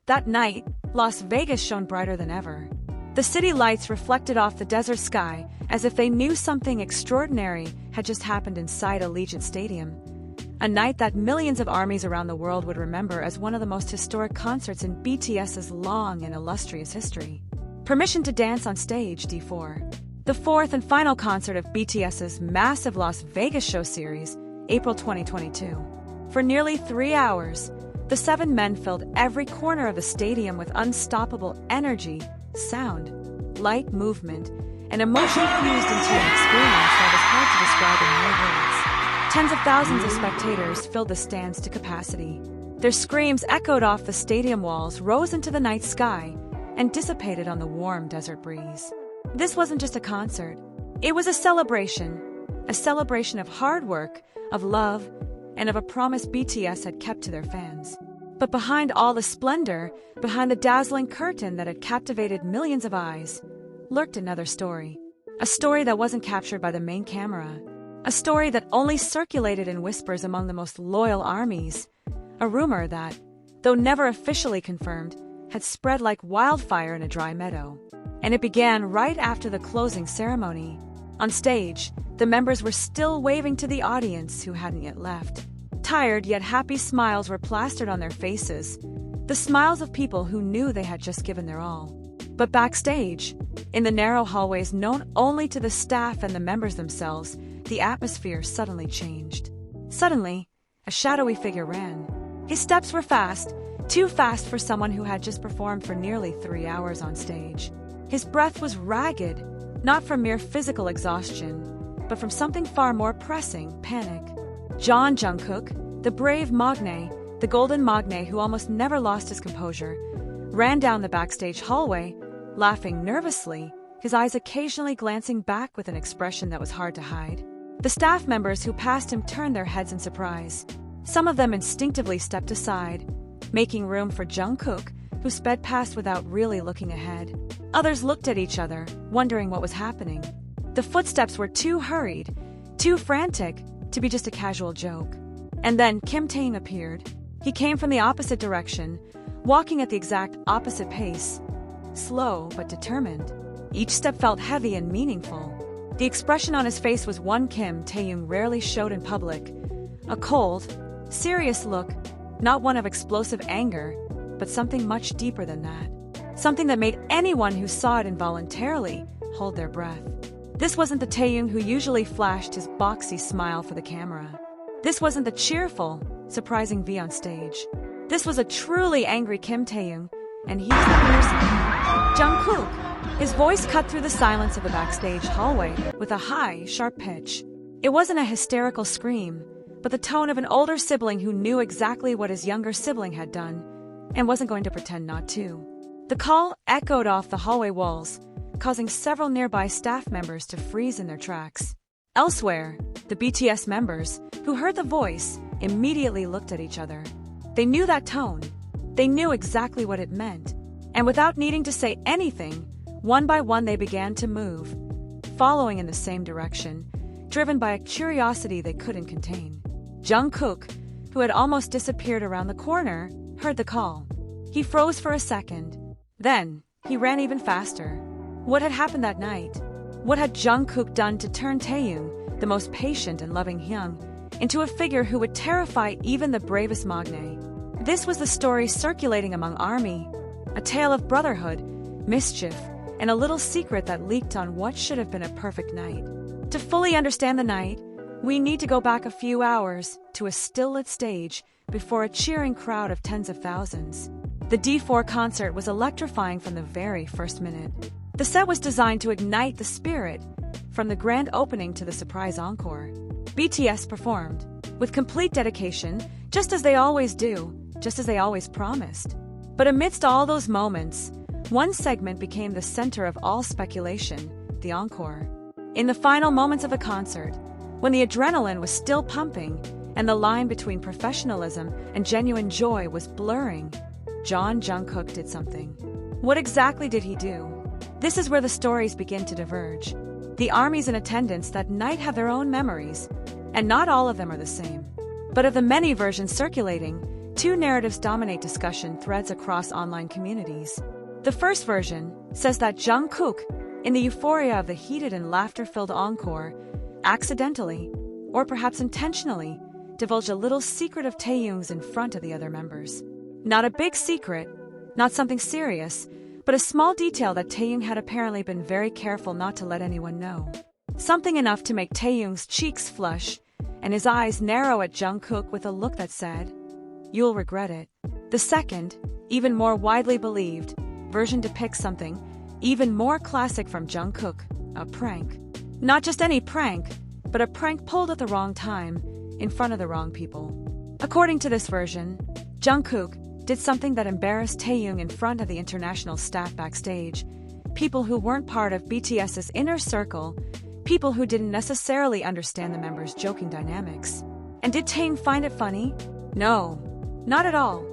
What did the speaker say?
That night, Las Vegas shone brighter than ever. The city lights reflected off the desert sky as if they knew something extraordinary had just happened inside Allegiant Stadium. A night that millions of armies around the world would remember as one of the most historic concerts in BTS's long and illustrious history. Permission to Dance on Stage D4. The fourth and final concert of BTS's massive Las Vegas show series, April 2022. For nearly 3 hours, the 7 men filled every corner of the stadium with unstoppable energy, sound, light, movement, and emotion fused into an experience that was hard to describe in mere words. Tens of thousands of spectators filled the stands to capacity. Their screams echoed off the stadium walls, rose into the night sky, and dissipated on the warm desert breeze. This wasn't just a concert. It was a celebration of hard work, of love, and of a promise BTS had kept to their fans. But behind all the splendor, behind the dazzling curtain that had captivated millions of eyes, lurked another story. A story that wasn't captured by the main camera. A story that only circulated in whispers among the most loyal armies. A rumor that, though never officially confirmed, had spread like wildfire in a dry meadow. And it began right after the closing ceremony. On stage, the members were still waving to the audience who hadn't yet left. Tired yet happy smiles were plastered on their faces, the smiles of people who knew they had just given their all. But backstage, in the narrow hallways known only to the staff and the members themselves, the atmosphere suddenly changed. Suddenly, a shadowy figure ran. His steps were fast, too fast for someone who had just performed for nearly 3 hours on stage. His breath was ragged, not from mere physical exhaustion, but from something far more pressing, panic. Chon Chonguk, the brave magne, the golden magne who almost never lost his composure, ran down the backstage hallway, laughing nervously, his eyes occasionally glancing back with an expression that was hard to hide. The staff members who passed him turned their heads in surprise. Some of them instinctively stepped aside, making room for Jungkook, who sped past without really looking ahead. Others looked at each other, wondering what was happening. The footsteps were too hurried, too frantic, to be just a casual joke. And then Kim Тэхён appeared. He came from the opposite direction, walking at the exact opposite pace. Slow but determined. Each step felt heavy and meaningful. The expression on his face was one Kim Тэхёn rarely showed in public. A cold, serious look, not one of explosive anger, but something much deeper than that. Something that made anyone who saw it involuntarily hold their breath. This wasn't the Taeyong who usually flashed his boxy smile for the camera. This wasn't the cheerful, surprising V on stage. This was a truly angry Kim Taeyong, and he's the person. Jungkook. His voice cut through the silence of the backstage hallway with a high, sharp pitch. It wasn't a hysterical scream, but the tone of an older sibling who knew exactly what his younger sibling had done, and wasn't going to pretend not to. The call echoed off the hallway walls, causing several nearby staff members to freeze in their tracks. Elsewhere, the BTS members, who heard the voice, immediately looked at each other. They knew that tone. They knew exactly what it meant. And without needing to say anything, one by one they began to move, following in the same direction, driven by a curiosity they couldn't contain. Jungkook, who had almost disappeared around the corner, heard the call. He froze for a second. Then, he ran even faster. What had happened that night? What had Jungkook done to turn Taeyong, the most patient and loving Hyung, into a figure who would terrify even the bravest magne? This was the story circulating among ARMY, a tale of brotherhood, mischief, and a little secret that leaked on what should have been a perfect night. To fully understand the night, we need to go back a few hours to a still-lit stage before a cheering crowd of tens of thousands. The D4 concert was electrifying from the very first minute. The set was designed to ignite the spirit, from the grand opening to the surprise encore. BTS performed, with complete dedication, just as they always do, just as they always promised. But amidst all those moments, one segment became the center of all speculation, the encore. In the final moments of the concert, when the adrenaline was still pumping, and the line between professionalism and genuine joy was blurring, Jungkook did something. What exactly did he do? This is where the stories begin to diverge. The armies in attendance that night have their own memories, and not all of them are the same. But of the many versions circulating, Two narratives dominate discussion threads across online communities. The first version says that Jungkook, in the euphoria of the heated and laughter-filled encore, accidentally, or perhaps intentionally, divulged a little secret of Taehyung's in front of the other members. Not a big secret, not something serious, but a small detail that Taehyung had apparently been very careful not to let anyone know. Something enough to make Taehyung's cheeks flush and his eyes narrow at Jungkook with a look that said, "You'll regret it." The second, even more widely believed, version depicts something even more classic from Jungkook, a prank. Not just any prank, but a prank pulled at the wrong time, in front of the wrong people. According to this version, Jungkook did something that embarrassed Taehyung in front of the international staff backstage, people who weren't part of BTS's inner circle, people who didn't necessarily understand the members' joking dynamics. And did Taehyung find it funny? No, not at all.